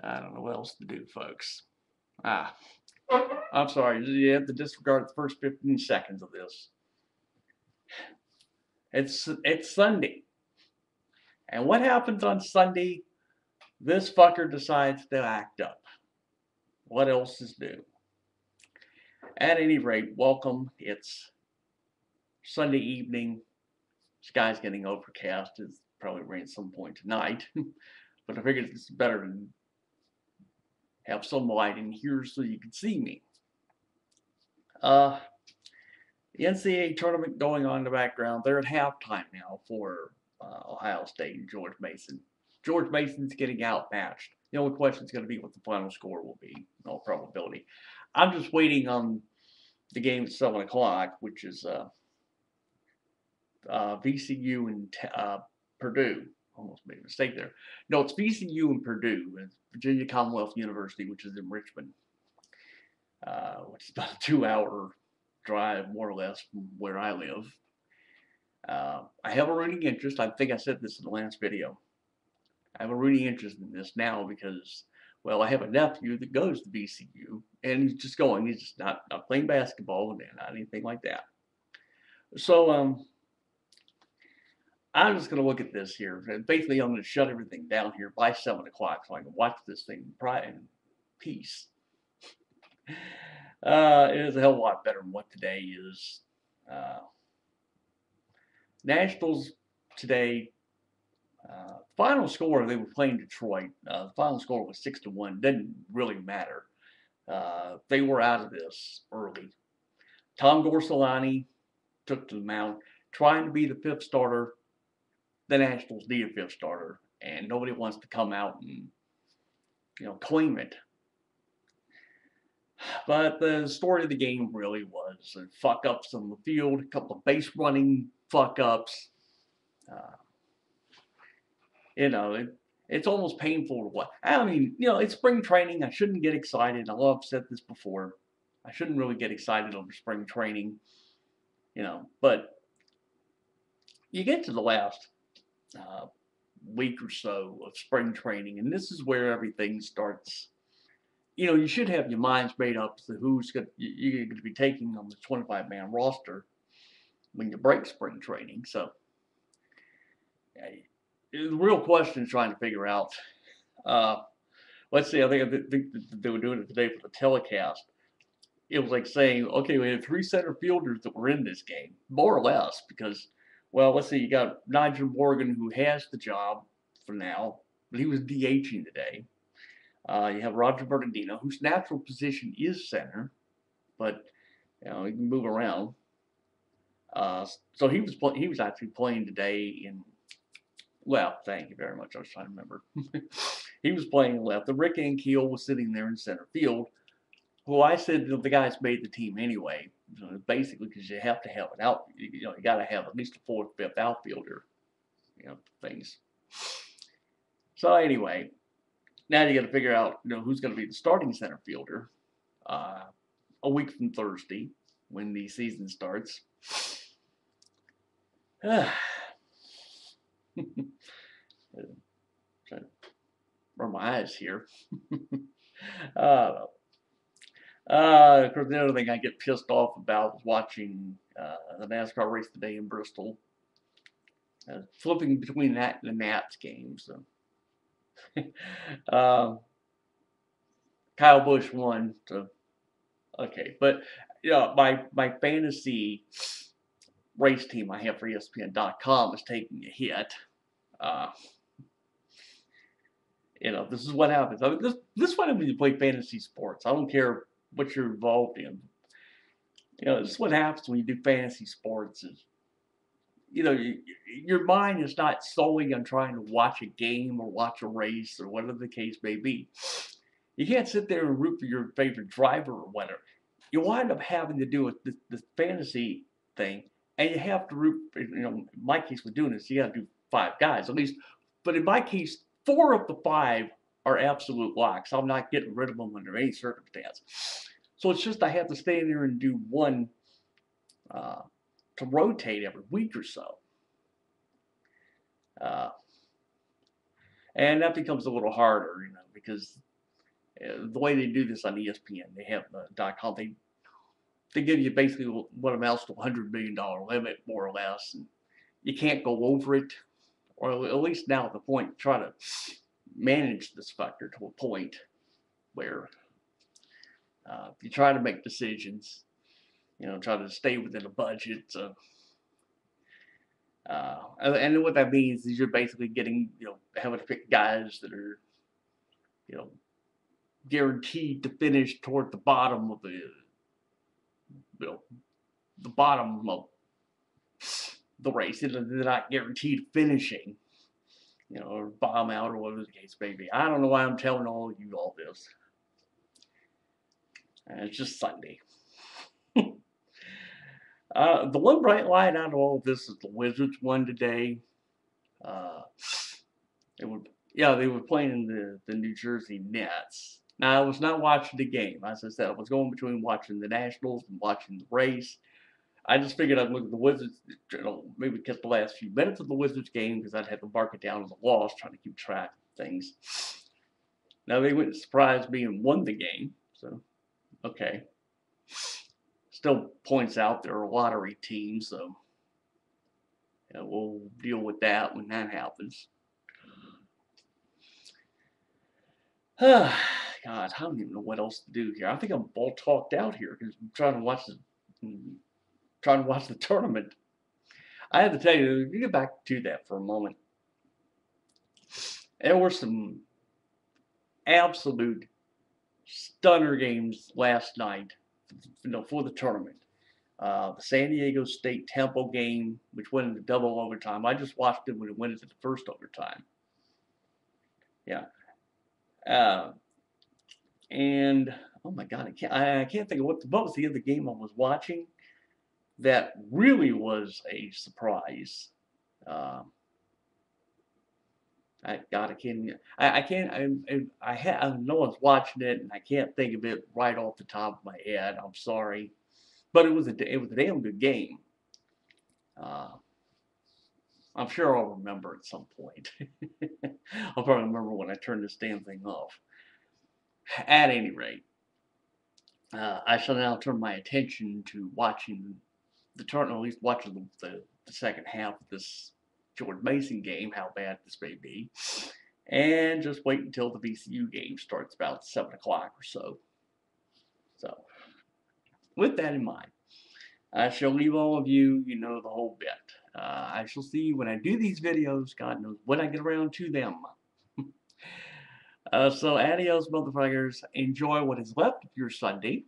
I don't know what else to do, folks. Ah, I'm sorry. You have to disregard the first 15 seconds of this. It's Sunday, and what happens on Sunday? This fucker decides to act up. What else is new? At any rate, welcome. It's Sunday evening. Sky's getting overcast. It's probably rain at some point tonight, but I figured it's better to have some light in here so you can see me. Uh, the NCAA tournament going on in the background. They're at halftime now for Ohio State and George Mason. George Mason's getting outmatched. The only question is going to be what the final score will be, in all probability. I'm just waiting on the game at 7 o'clock, which is VCU and Purdue. Almost made a mistake there. No, it's VCU and Purdue. It's Virginia Commonwealth University, which is in Richmond, which is about a 2-hour drive, more or less, from where I live. I have a rooting interest. I think I said this in the last video. I have a rooting interest in this now because, well, I have a nephew that goes to VCU, and he's just going. He's just not playing basketball and not anything like that. So, I'm just going to look at this here. Basically, I'm going to shut everything down here by 7 o'clock so I can watch this thing in peace. It is a hell of a lot better than what today is. Nationals today, final score, they were playing Detroit. The final score was 6-1. Didn't really matter. They were out of this early. Tom Gorsolani took to the mound, trying to be the fifth starter. The Nationals need a fifth starter, and nobody wants to come out and claim it. But the story of the game really was fuck ups on the field, a couple of base running fuck ups. It's almost painful to watch. I mean, it's spring training. I shouldn't get excited. I know I've said this before. I shouldn't really get excited over spring training, but you get to the last week or so of spring training, and this is where everything starts. You should have your minds made up to who's you're going to be taking on the 25-man roster when you break spring training. So, the real question is trying to figure out. Let's see. I think they were doing it today for the telecast. It was like saying, okay, we had 3 center fielders that were in this game, more or less, because, well, let's see. You got Nigel Morgan, who has the job for now, but he was DHing today. You have Roger Bernardino, whose natural position is center, but he can move around. So he was actually playing today in. Well, thank you very much. I was trying to remember. He was playing left. The Rick Ankiel was sitting there in center field. Who I said the guys made the team anyway, basically because you have to have an out. You got to have at least a 4th, 5th outfielder. Things. So anyway. Now you got to figure out, who's going to be the starting center fielder a week from Thursday when the season starts. Trying to run my eyes here. Of course, the other thing I get pissed off about was watching the NASCAR race today in Bristol. Flipping between that and the Nats game. So. Kyle Busch won, so okay. But my fantasy race team I have for ESPN.com is taking a hit. This is what happens. I mean, this is what happens when you play fantasy sports. I don't care what you're involved in. This is what happens when you do fantasy sports. Is your mind is not solely on trying to watch a game or watch a race or whatever the case may be. You can't sit there and root for your favorite driver or whatever. You wind up having to do this fantasy thing, and you have to root. In my case, with doing this, you got to do 5 guys at least. But in my case, 4 of the 5 are absolute locks. I'm not getting rid of them under any circumstance. So it's just I have to stay in there and do one. To rotate every week or so. And that becomes a little harder, because The way they do this on ESPN, they have .com. They give you basically what amounts to $100 million limit, more or less, and you can't go over it, or at least now at the point, try to manage this factor to a point where you try to make decisions, try to stay within a budget. So, and what that means is you're basically getting, having to pick guys that are, you know, guaranteed to finish toward the bottom of the bottom of the race. They're not guaranteed finishing, or bomb out, or whatever the case may be. I don't know why I'm telling all of you all this. It's just Sunday. The one bright light out of all of this is the Wizards won today. They were playing the New Jersey Nets. Now, I was not watching the game. As I said, I was going between watching the Nationals and watching the race. I just figured I'd look at the Wizards, maybe catch the last few minutes of the Wizards game because I'd have to mark it down as a loss, trying to keep track of things. Now, they went and surprised me and won the game, so, okay. Still points out they're a lottery team, so we'll deal with that when that happens. God, I don't even know what else to do here. I think I'm all talked out here because I'm trying to watch the tournament. I have to tell you, if you get back to that for a moment, there were some absolute stunner games last night, for the tournament. The San Diego State Temple game, which went into double overtime. I just watched it when it went into the first overtime. Yeah. And oh my God, I can't think of what was the other game I was watching that really was a surprise. I know I was watching it and I can't think of it right off the top of my head. I'm sorry, but it was a damn good game. I'm sure I'll remember at some point. I'll probably remember when I turn this damn thing off. At any rate, I shall now turn my attention to watching the tournament, at least watching the second half of this Jordan Mason game, how bad this may be, and just wait until the VCU game starts about 7 o'clock or so. So, with that in mind, I shall leave all of you, the whole bit. I shall see you when I do these videos. God knows when I get around to them. So, adios, motherfuckers. Enjoy what is left of your Sunday,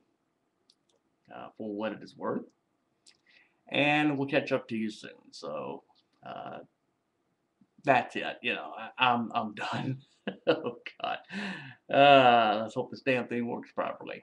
for what it is worth. And we'll catch up to you soon. So, that's it. I'm done. Oh, God. Let's hope this damn thing works properly.